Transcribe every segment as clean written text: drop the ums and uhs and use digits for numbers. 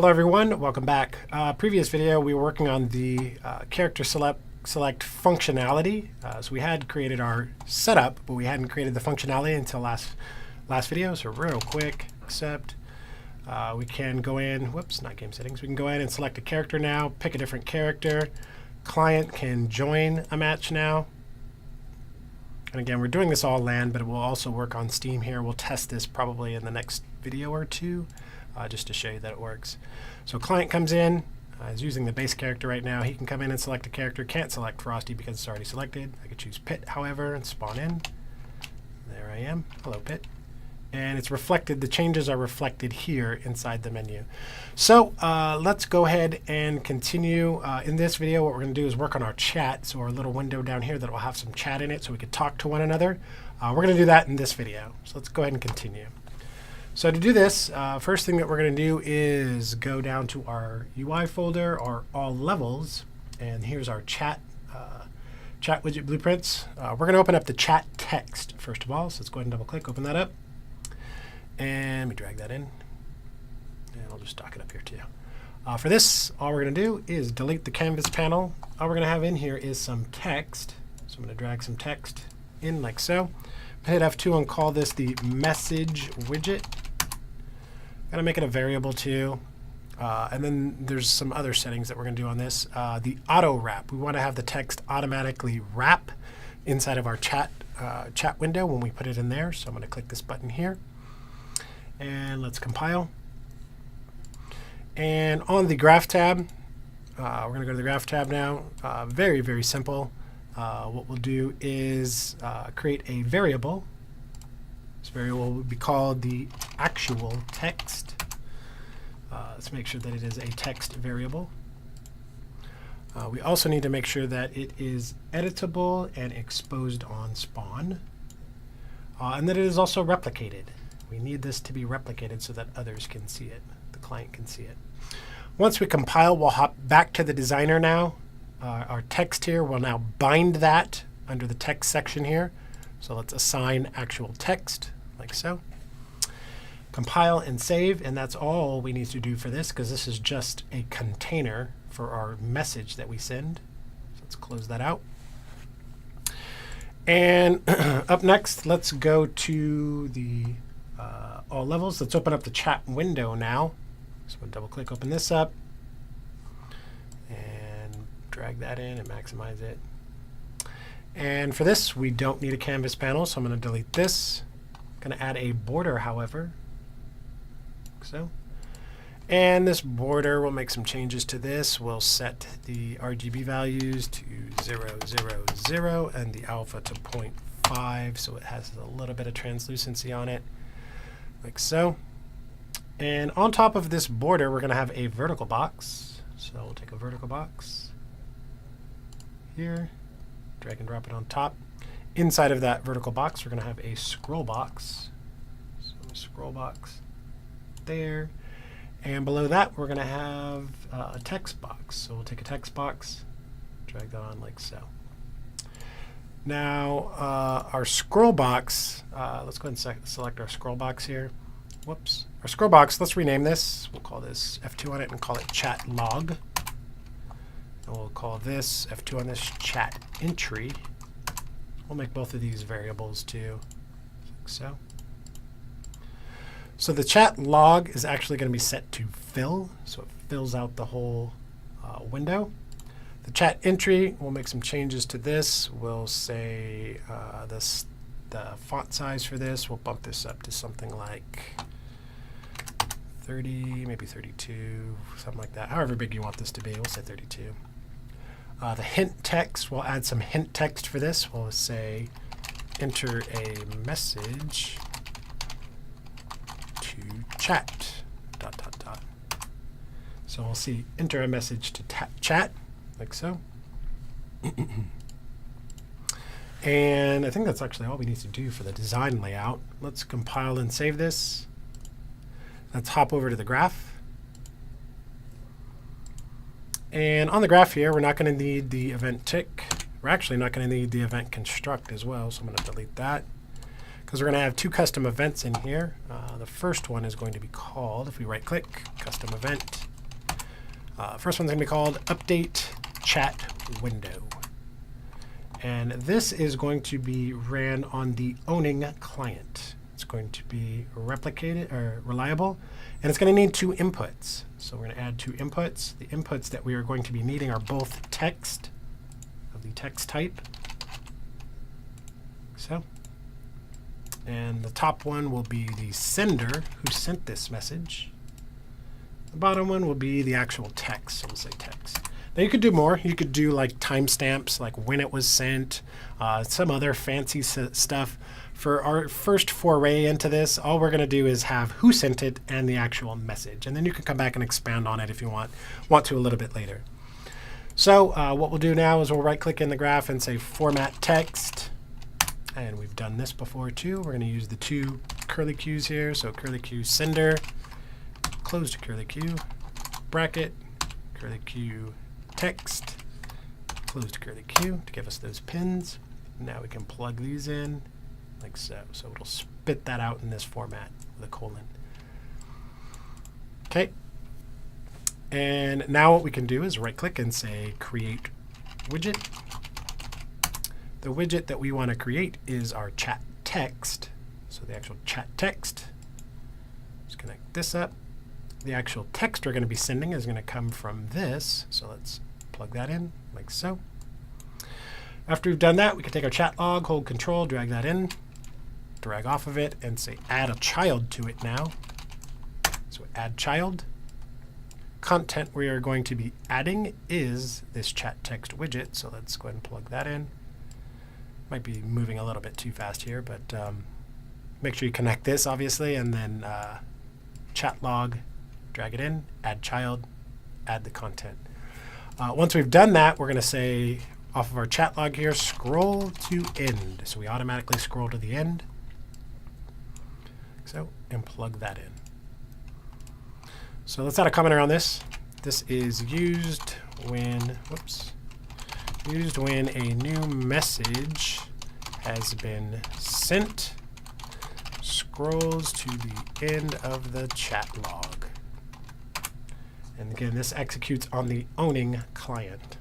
Hello everyone, welcome back. Previous video we were working on the character select functionality. So we had created our setup, but we hadn't created the functionality until last video. So real quick, accept. We can go in, whoops, not game settings. We can go in and select a character now, pick a different character. Client can join a match now. And again, we're doing this all LAN, but it will also work on Steam here. We'll test this probably in the next video or two. Just to show you that it works. So client comes in, is using the base character right now. He can come in and select a character. Can't select Frosty because it's already selected. I could choose Pit, however, and spawn in. There I am. Hello, Pit. And it's reflected. The changes are reflected here inside the menu. So let's go ahead and continue. In this video, what we're going to do is work on our chat. So our little window down here that will have some chat in it so we can talk to one another. We're going to do that in this video. So let's go ahead and continue. So to do this, first thing that we're going to do is go down to our UI folder, or all levels, and here's our chat widget blueprints. We're going to open up the chat text first of all. So let's go ahead and double click, open that up, and we drag that in, and I'll just dock it up here too. For this, all we're going to do is delete the canvas panel. All we're going to have in here is some text. So I'm going to drag some text in like so. Hit F2 and call this the message widget. Going to make it a variable too. And then there's some other settings that we're going to do on this. The auto wrap. We want to have the text automatically wrap inside of our chat window when we put it in there. So I'm going to click this button here. And let's compile. And on the graph tab, we're going to go to the graph tab now. Very, very simple. What we'll do is create a variable. This variable will be called the actual text. Let's make sure that it is a text variable. We also need to make sure that it is editable and exposed on spawn, and that it is also replicated. We need this to be replicated so that others can see it, the client can see it. Once we compile, we'll hop back to the designer now. Our text here will now bind that under the text section here. So let's assign actual text like so. Compile and save, and that's all we need to do for this because this is just a container for our message that we send. So let's close that out. And up next, let's go to the all levels. Let's open up the chat window now. So we'll double click, open this up, and drag that in and maximize it. And for this, we don't need a canvas panel, so I'm going to delete this. I'm going to add a border, however, like so. And this border, we'll make some changes to this. We'll set the RGB values to 0, 0, 0, and the alpha to 0.5, so it has a little bit of translucency on it, like so. And on top of this border, we're going to have a vertical box. So we'll take a vertical box here, drag and drop it on top. Inside of that vertical box, we're going to have a scroll box. So a scroll box there. And below that, we're going to have a text box. So we'll take a text box, drag that on like so. Now, our scroll box, let's go ahead and select our scroll box here. Whoops. Our scroll box, let's rename this. We'll call this F2 on it and call it chat log. And we'll call this F2 on this chat entry. We'll make both of these variables too, like so. So the chat log is actually going to be set to fill, so it fills out the whole window. The chat entry, we'll make some changes to this. We'll say the font size for this, we'll bump this up to something like 30, maybe 32, something like that. However big you want this to be, we'll say 32. The hint text, we'll add some hint text for this. We'll say enter a message to chat, ... So we'll see enter a message to chat, like so. And I think that's actually all we need to do for the design layout. Let's compile and save this. Let's hop over to the graph. And on the graph here, we're not going to need the event tick. We're actually not going to need the event construct as well, so I'm going to delete that. Because we're going to have two custom events in here. The first one is going to be called, if we right-click, custom event, First one's going to be called Update Chat Window. And this is going to be ran on the owning client. It's going to be replicated or reliable, and it's going to need 2 inputs. So we're going to add 2 inputs. The inputs that we are going to be needing are both text of the text type. So, and the top one will be the sender who sent this message. The bottom one will be the actual text, so we'll say text. Now you could do more. You could do like timestamps, like when it was sent, some other fancy stuff. For our first foray into this, all we're going to do is have who sent it and the actual message. And then you can come back and expand on it if you want to a little bit later. So what we'll do now is we'll right-click in the graph and say Format Text. And we've done this before too. We're going to use the 2 curly cues here. So curly cue sender, closed curly cue, bracket, curly cue text, closed curly cue to give us those pins. Now we can plug these in like so. So it'll spit that out in this format with a colon. Okay. And now what we can do is right click and say create widget. The widget that we want to create is our chat text. So the actual chat text. Just connect this up. The actual text we're going to be sending is going to come from this. So let's plug that in like so. After we've done that, we can take our chat log, hold control, drag that in, drag off of it, and say add a child to it now. So add child. Content we are going to be adding is this chat text widget. So let's go ahead and plug that in. Might be moving a little bit too fast here, but make sure you connect this obviously, and then chat log, drag it in, add child, add the content. Once we've done that, we're going to say off of our chat log here, scroll to end. So we automatically scroll to the end. So, and plug that in. So let's add a comment around this. This is used when, used when a new message has been sent, scrolls to the end of the chat log. And again, this executes on the owning client.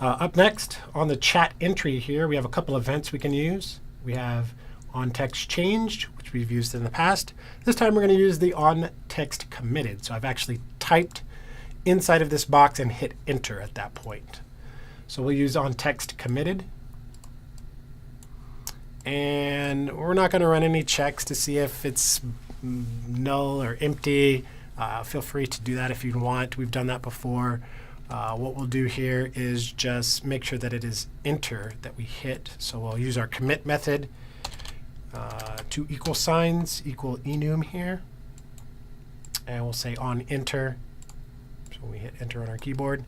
Up next, on the chat entry here, we have a couple events we can use. We have on text changed, which we've used in the past. This time we're going to use the on text committed. So I've actually typed inside of this box and hit enter at that point. So we'll use on text committed. And we're not going to run any checks to see if it's null or empty. Feel free to do that if you want. We've done that before. What we'll do here is just make sure that it is enter that we hit. So we'll use our commit method, 2 equal signs equal enum here. And we'll say on enter. So when we hit enter on our keyboard,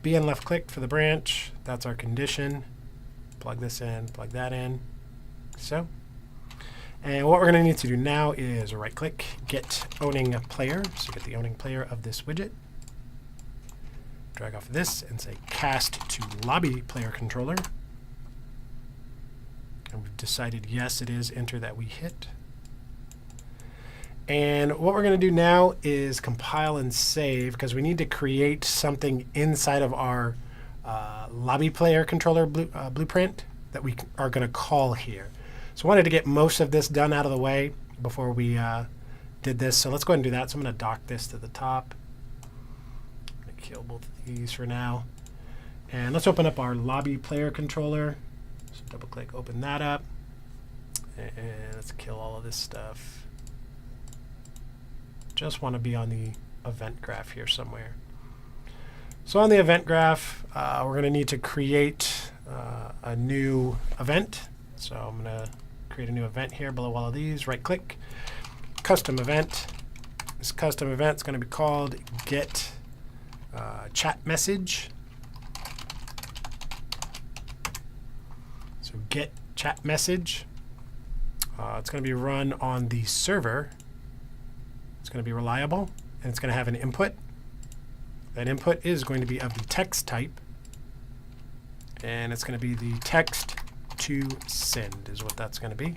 B and left click for the branch. That's our condition. Plug this in, plug that in. So. And what we're going to need to do now is right click, get owning player. So get the owning player of this widget. Drag off of this and say cast to lobby player controller. And we've decided yes, it is enter that we hit. And what we're going to do now is compile and save, because we need to create something inside of our lobby player controller blueprint that we are going to call here. So I wanted to get most of this done out of the way before we did this. So let's go ahead and do that. So I'm going to dock this to the top. I'm going to kill both of these for now. And let's open up our lobby player controller. So double click, open that up. And let's kill all of this stuff. Just want to be on the event graph here somewhere. So on the event graph, we're going to need to create a new event. So I'm going to create a new event here below all of these. Right click, custom event. This custom event is going to be called get chat message. So get chat message. It's going to be run on the server. It's going to be reliable, and it's going to have an input. That input is going to be of the text type, and it's going to be the text to send is what that's going to be.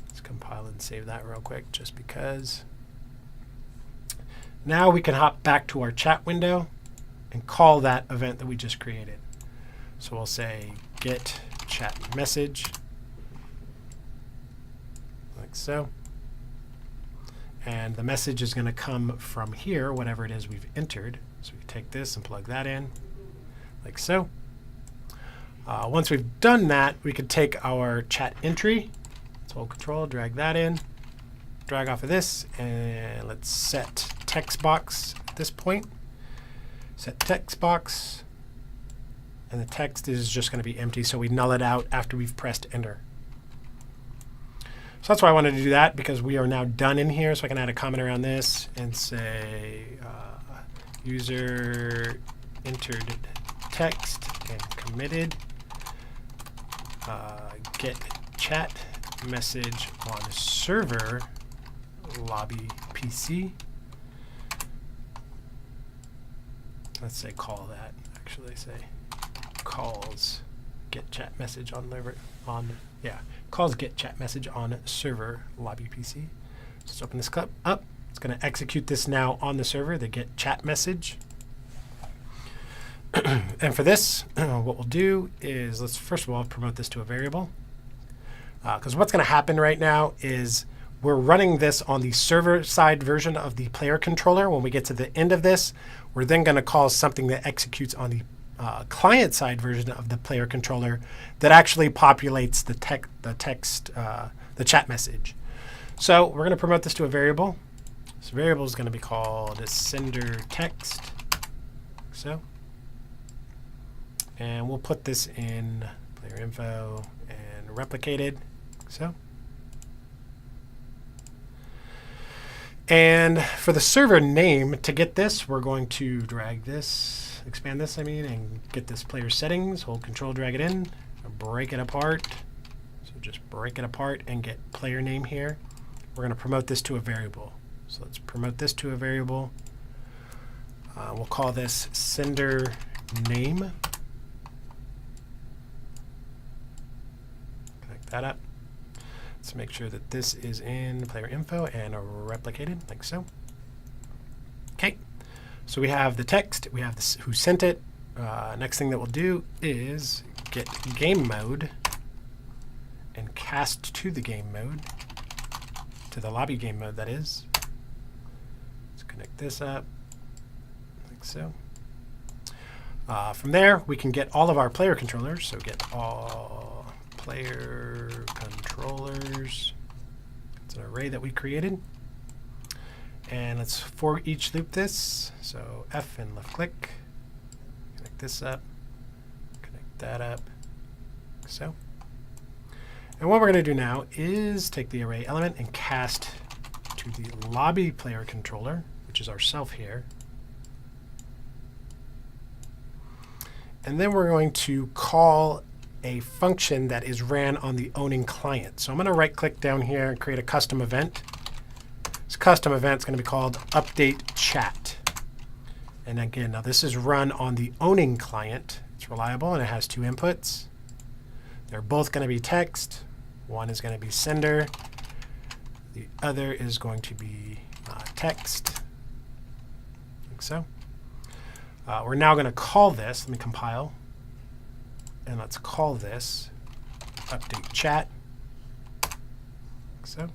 Let's compile and save that real quick just because. Now we can hop back to our chat window and call that event that we just created. So we'll say get chat message, like so. And the message is going to come from here, whatever it is we've entered. So we take this and plug that in, like so. Once we've done that, we could take our chat entry. Let's hold Control, drag that in, drag off of this, and let's set text box at this point. Set text box, and the text is just going to be empty, so we null it out after we've pressed enter. So that's why I wanted to do that, because we are now done in here. So I can add a comment around this and say user entered text and committed get chat message on server lobby PC. Let's say call that. Actually, say calls get chat message on calls get chat message on server lobby PC. So let's open this clip up. It's going to execute this now on the server, the get chat message. And for this, what we'll do is let's first of all promote this to a variable. Because what's going to happen right now is we're running this on the server side version of the player controller. When we get to the end of this, we're then going to call something that executes on the client side version of the player controller that actually populates the chat message. So we're going to promote this to a variable. This variable is going to be called sender text. So, and we'll put this in player info and replicated. So, and for the server name, to get this, we're going to drag this, expand this, and get this player settings, hold Control, drag it in, break it apart. So just break it apart and get player name here. We're going to promote this to a variable. So let's promote this to a variable. We'll call this sender name. Connect that up. Let's make sure that this is in player info and replicated, like so. Okay, so we have the text, we have this, who sent it. Next thing that we'll do is get game mode and cast to the game mode, to the lobby game mode, that is. Let's connect this up, like so. From there, we can get all of our player controllers. So get all player controllers. It's an array that we created. And let's for each loop this. So F and left click. Connect this up. Connect that up. So. And what we're going to do now is take the array element and cast to the lobby player controller, which is ourself here. And then we're going to call a function that is ran on the owning client. So I'm going to right click down here and create a custom event. This custom event is going to be called update chat. And again, now this is run on the owning client. It's reliable and it has two inputs. They're both going to be text. One is going to be sender. The other is going to be text, like so. We're now going to call this. Let me compile. And let's call this update chat, like so.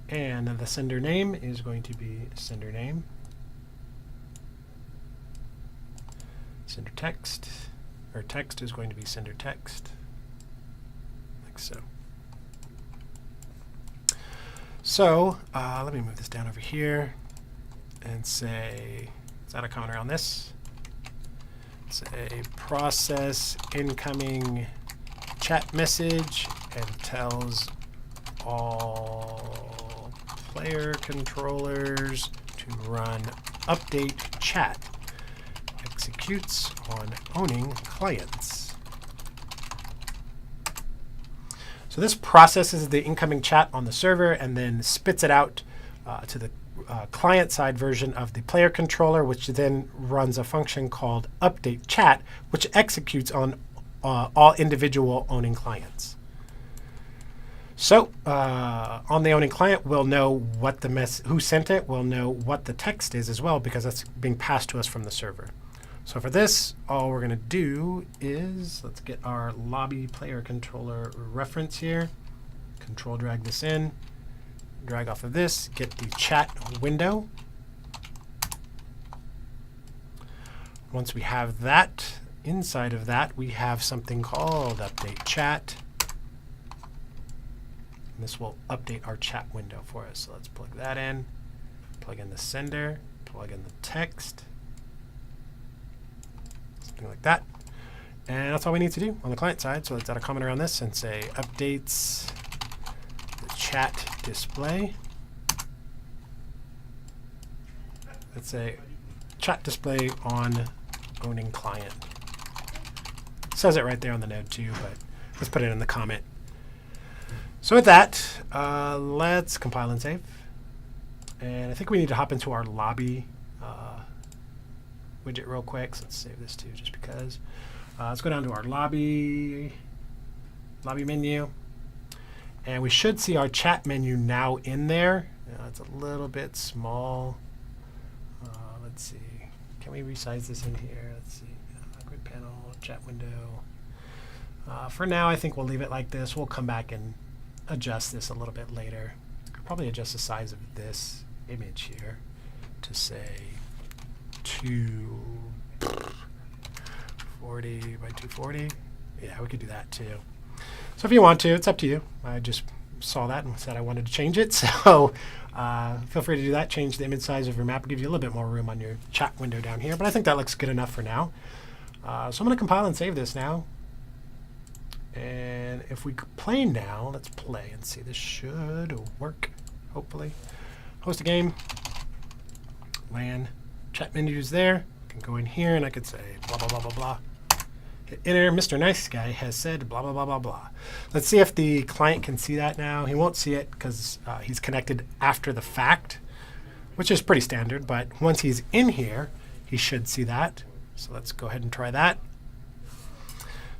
And the sender name is going to be sender name. Sender text, or text is going to be sender text, like so. So let me move this down over here and say, let's add a comment around this. Say process incoming chat message and tells all player controllers to run update chat. Executes on owning clients. So this processes the incoming chat on the server and then spits it out to the client-side version of the player controller, which then runs a function called update chat, which executes on all individual owning clients. So on the owning client, we'll know what the who sent it. We'll know what the text is as well, because that's being passed to us from the server. So for this, all we're going to do is, let's get our lobby player controller reference here. Control drag this in, drag off of this, get the chat window. Once we have that, inside of that, we have something called update chat. And this will update our chat window for us. So let's plug that in, plug in the sender, plug in the text, something like that. And that's all we need to do on the client side. So let's add a comment around this and say updates the chat display. Let's say chat display on owning client. It says it right there on the node too, but let's put it in the comment. So with that, let's compile and save. And I think we need to hop into our lobby widget real quick. So let's save this too, just because. Let's go down to our lobby menu. And we should see our chat menu now in there. It's a little bit small. Let's see. Can we resize this in here? Let's see. Grid panel, chat window. For now, I think we'll leave it like this. We'll come back and adjust this a little bit later. Probably adjust the size of this image here to say 240 by 240. Yeah, we could do that too. So if you want to, it's up to you. I just saw that and said I wanted to change it. So feel free to do that. Change the image size of your map. It gives you a little bit more room on your chat window down here. But I think that looks good enough for now. So I'm going to compile and save this now. And if we play now, let's play and see. This should work, hopefully. Host a game. LAN. Chat menu is there. I can go in here and I could say blah, blah, blah, blah, blah. Hit enter. Mr. Nice Guy has said blah, blah, blah, blah, blah. Let's see if the client can see that now. He won't see it because he's connected after the fact, which is pretty standard. But once he's in here, he should see that. So let's go ahead and try that.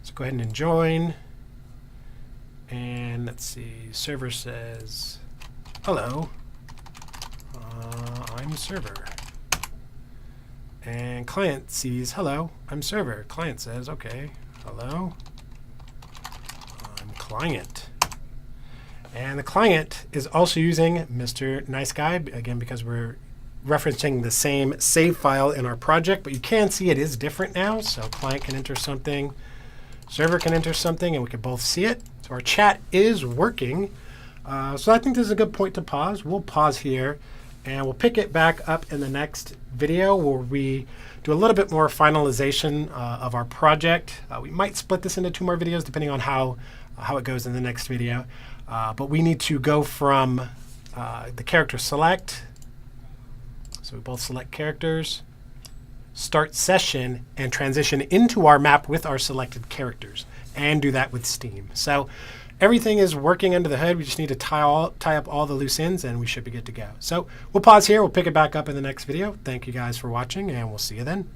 So go ahead and join. And let's see, server says, hello, I'm server. And client sees, hello, I'm server. Client says, okay, hello, I'm client. And the client is also using Mr. Nice Guy, again, because we're referencing the same save file in our project, but you can see it is different now. So client can enter something, server can enter something, and we can both see it. So our chat is working. So I think this is a good point to pause. We'll pause here, and we'll pick it back up in the next video where we do a little bit more finalization of our project. We might split this into 2 more videos depending on how it goes in the next video. But we need to go from the character select. So we both select characters, start session, and transition into our map with our selected characters, and do that with Steam. So everything is working under the hood. We just need to tie up all the loose ends, and we should be good to go. So we'll pause here. We'll pick it back up in the next video. Thank you guys for watching, and we'll see you then.